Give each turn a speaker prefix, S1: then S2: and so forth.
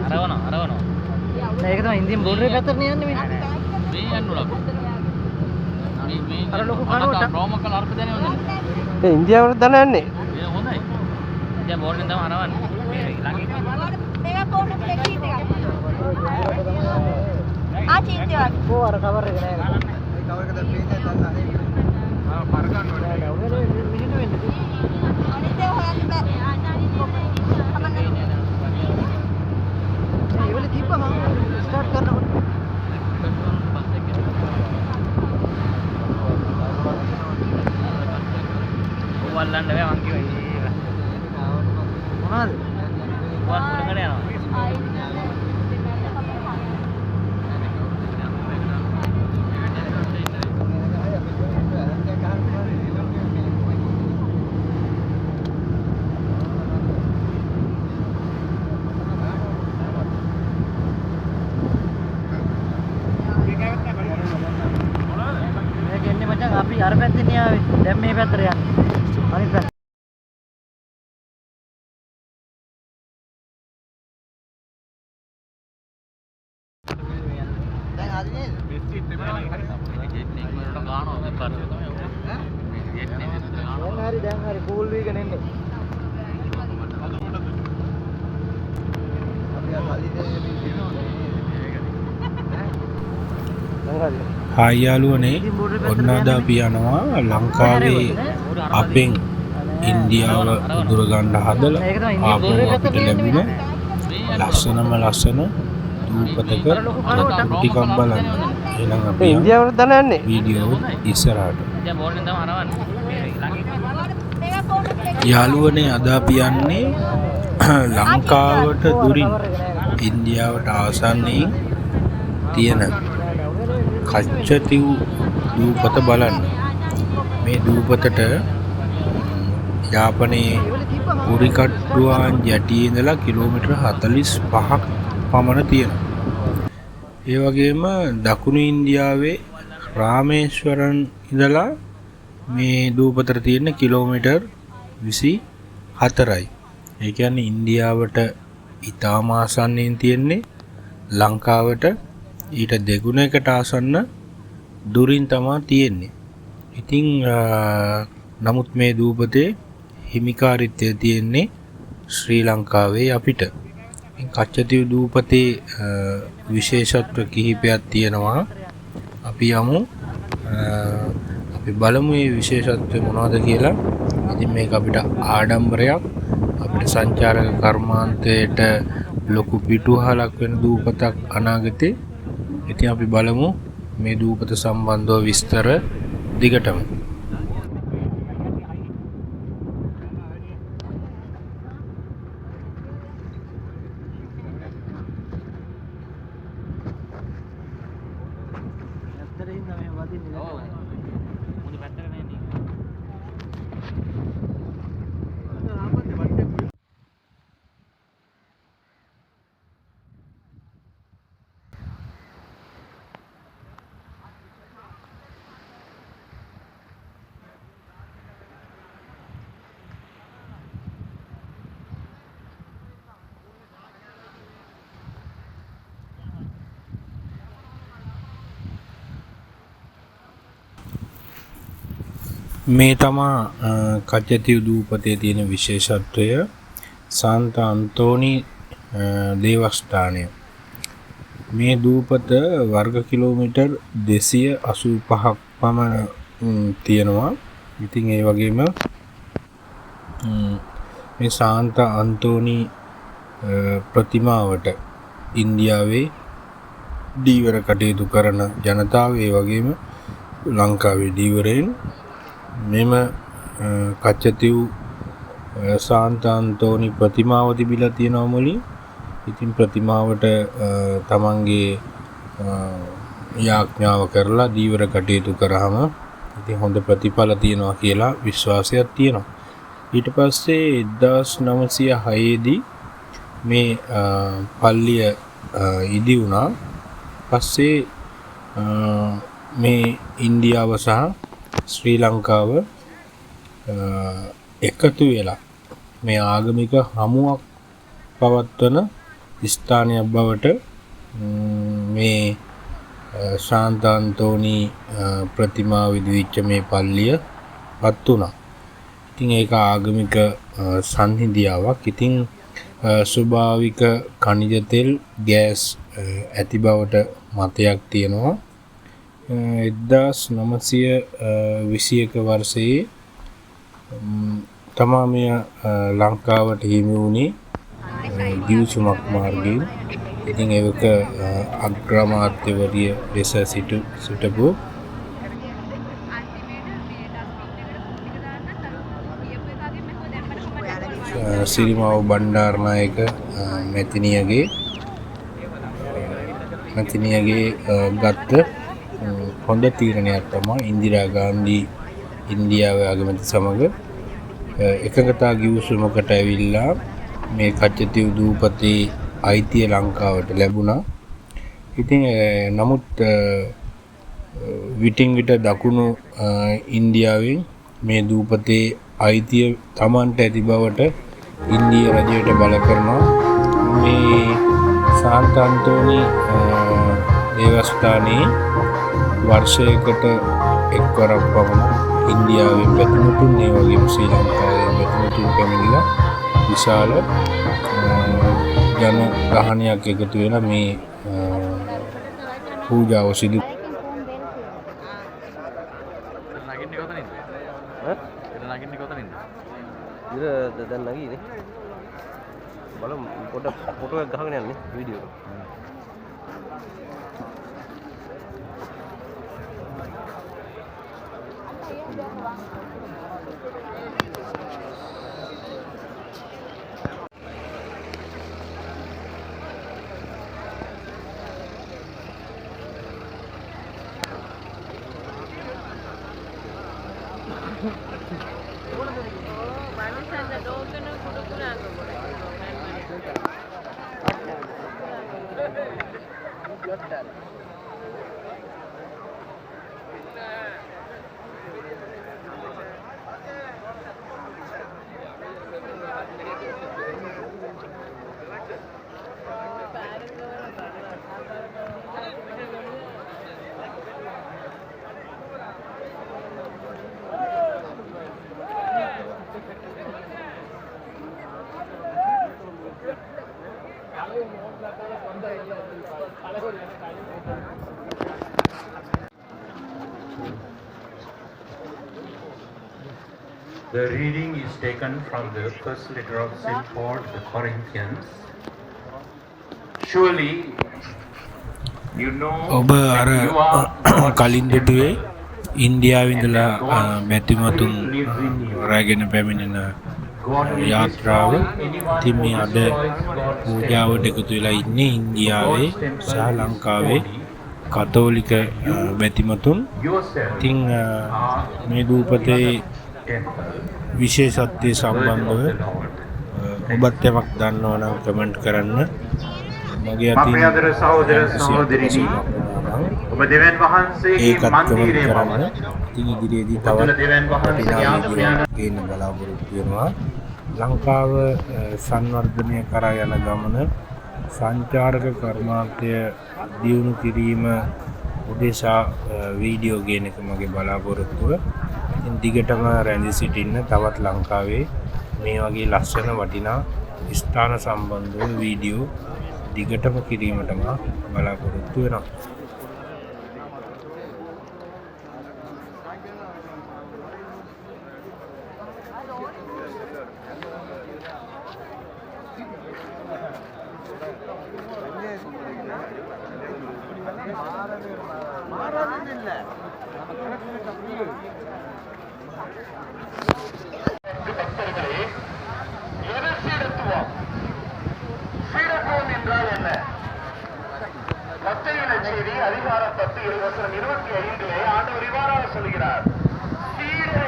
S1: අරවනවා. ඒක තමයි ඉන්දියන් බෝඩරේ පැත්තට යන්නේ මේ. මේ යන්න උලක්. මේ අර ලොකු කනුවට රෝම කල අර්ප දැනේ හොඳනේ.
S2: ඒ ඉන්දියාවට දන යන්නේ.
S1: ඒ හොඳයි. දැන් බෝඩරෙන් තමයි අරවන්නේ. මේ ළඟින්. මේක ෆෝන් එකේ කීට් එකක්. ආ චීට් එකක්. කො අර කවර් එක නෑ. ඒ කවර් එක දැන් පේන්නේ නැත්නම් ආ පර ගන්න ඕනේ. මිනිත්තු වෙන්නේ. අනිත් ඒවා හොයන්න බෑ. ඒවල තිබ්බම ස්ටාර්ට් කරනකොට ඔවල්ලන්න බෑ මං කිව්වා මොනවද? ඔවල් පුරකට යනවා. අපි අර පැත්තෙන් ආවේ. දැන් මේ පැත්තට යන්නේ. අනිත් පැත්ත. දැන් ආදි නේද? බෙස්ට් එක තමයි හරි. ජෙට් එක වලට ගානවා මේ පාරේ තමයි. ඈ? ජෙට් එක වලට ගානවා. දැන් හරි කූල් වීගෙන එන්නේ. අපි අර හරි
S2: හායි යාළුවනේ ඔන්න අද අපි යනවා ලංකාවේ අපෙන් ඉන්දියාව උදුර ගන්න හදලා ආපහු අපිට ලැබුණ ලස්සන දූපතක ටිකක් බලන්න. එහෙනම් අපි ඉන්දියාවට දන යන්නේ. වීඩියෝ ඉස්සරහට.
S1: දැන් බෝඩරෙන් තමයි අරවන්නේ. මේ ළඟින්.
S2: යාළුවනේ අද අපි යන්නේ ලංකාවට දුරින් ඉන්දියාවට ආසන්නයෙන් තියෙන කච්චතිව් දූපත බලන්න. මේ දූපතට යාපනයේ පුරිකට්ටුවාන් යටියේ ඉඳලා කිලෝමීටර් 45ක් පමණ තියෙනවා. ඒ වගේම දකුණු ඉන්දියාවේ රාමේශ්වරන් ඉඳලා මේ දූපතට තියෙන කිලෝමීටර් 24යි. ඒ කියන්නේ ඉන්දියාවට ඉතාම ආසන්නයෙන් තියෙන්නේ ලංකාවට ඊට දෙගුණයකට ආසන්න දුරින් තමා තියෙන්නේ. ඉතින් නමුත් මේ දූපතේ හිමිකාරිත්වය තියෙන්නේ ශ්‍රී ලංකාවේ අපිට. කච්චතිව් දූපතේ විශේෂත්ව කිහිපයක් තියෙනවා. අපි යමු අපි බලමු මේ විශේෂත්වය මොනවද කියලා. ඉතින් මේක අපිට ආඩම්බරයක්. අපිට සංචාරක කර්මාන්තයට ලොකු පිටුවහලක් වෙන දූපතක් අනාගතේ. ඉතින් අපි බලමු මේ දූපත සම්බන්ධව විස්තර දිගටම. මේ තමා කච්චතිව් දූපතේ තියෙන විශේෂත්වය. සාන්ත අන්තෝනි දේවස්ථානය. මේ දූපත වර්ග කිලෝමීටර් 285ක් පමණ තියෙනවා. ඉතින් ඒ වගේම මේ සාන්ත අන්තෝනි ප්‍රතිමාවට ඉන්දියාවේ දීවර කටයුතු කරන ජනතාව, ඒ වගේම ලංකාවේ දීවරයන් මෙම කච්චතිව් සාන්ත අන්තෝනි ප්‍රතිමාව තිබිලා තියෙනවා මුලින්. ඉතින් ප්‍රතිමාවට තමන්ගේ යාඥාව කරලා දීවර කටයුතු කරාම ඉතින් හොඳ ප්‍රතිඵල තියෙනවා කියලා විශ්වාසයක් තියෙනවා. ඊට පස්සේ 1906 දී මේ පල්ලිය ඉදි වුණා. පස්සේ මේ ඉන්දියාව සහ ශ්‍රී ලංකාව එකතු වෙලා මේ ආගමික හමුවක් පවත්වන ස්ථානයක් බවට මේ ශාන්තාන්තෝනි ප්‍රතිමාව විදිවිච්ච මේ පල්ලිය පත් වුණා. ඉතින් ඒක ආගමික සංහිඳියාවක්. ඉතින් ස්වභාවික ඛනිජ තෙල් ගෑස් ඇති බවට මතයක් තියෙනවා. 1921 වර්ෂයේ තමා මෙය ලංකාවට හිමි වුණේ ගිවිසුමක් මාර්ගයෙන්. ඉතින් ඒක අග්‍රාමාත්‍යවරිය ලෙස සිටපු සිරිමව බණ්ඩාරනායක මැතිනියගේ ගත්ත හොඳ තීරණයක් තමයි ඉන්දිරා ගාන්ධි ඉන්දියාවේ අගමැති සමග එකඟතා ගිවිසුමකට ඇවිල්ලා මේ කච්චතිව් දූපතේ අයිතිය ලංකාවට ලැබුණා. ඉතින් නමුත් විටින් විට දකුණු ඉන්දියාවෙන් මේ දූපතේ අයිතිය තමන්ට ඇති බවට ඉන්දිය රජයට බල කරනවා. මේ ශාන්තාන්තෝනි දේවස්ථානයේ වර්ෂයකට එක්වරක් පමණ ඉන්දියාවෙන් පැතිමුතුන් ඒ වගේම ශ්‍රී ලංකාවෙන් පැතිමුතුන් පැමිණිලා විශාල ජන ගහනයක් එකතු වෙලා මේ පූජාව සිදු
S1: දැන් නැගීනේ බලමු පොඩ ෆොටෝ එකක් ගහගෙන යන්නේ වීඩියෝ එක.
S3: The reading is taken from the first letter of St. Paul to the Corinthians. Surely you know
S2: ඔබ අර
S3: that you are God's
S2: කලින් දුටුවේ ඉන්දියාවේ ඉඳලා මැතිමතුන් රැගෙන පැමිණෙන යාත්‍රාව. ඉතින් මේ අද පූජාවට එකතු වෙලා ඉන්නේ ඉන්දියාවේ සහ ලංකාවේ කතෝලික මැතිමතුන්. ඉතින් මේ දූපතේ විශේෂත්වය සම්බන්ධව ඔබත් යමක් දන්නවා නම් කමෙන්ට් කරන්න. මගේ අතින්
S3: අපේ සහෝදර සහෝදරිනි ඔබ දෙවියන් වහන්සේගේ මන්දිරය
S2: කරන්න. ඉතින් ඉදිරියේදී තවත් දෙවියන් වහන්සේගේ ගේන්න බලාපොරොත්තු වෙනවා. ලංකාව සංවර්ධනය කරා යන ගමන සංචාරක කර්මාන්තය දියුණු කිරීම උදෙසා වීඩියෝ ගේන එක මගේ බලාපොරොත්තුව. ඉතින් දිගටම රැඳී සිටින්න. තවත් ලංකාවේ මේ වගේ ලස්සන වටිනා ස්ථාන සම්බන්ධව වීඩියෝ දිගටම කිරීමටම බලාපොරොත්තු වෙනවා.
S3: அதிகாரம் 10 வசனம் 25 ஆண்டவர் இவ்வாறாக சொல்கிறார், சீடர்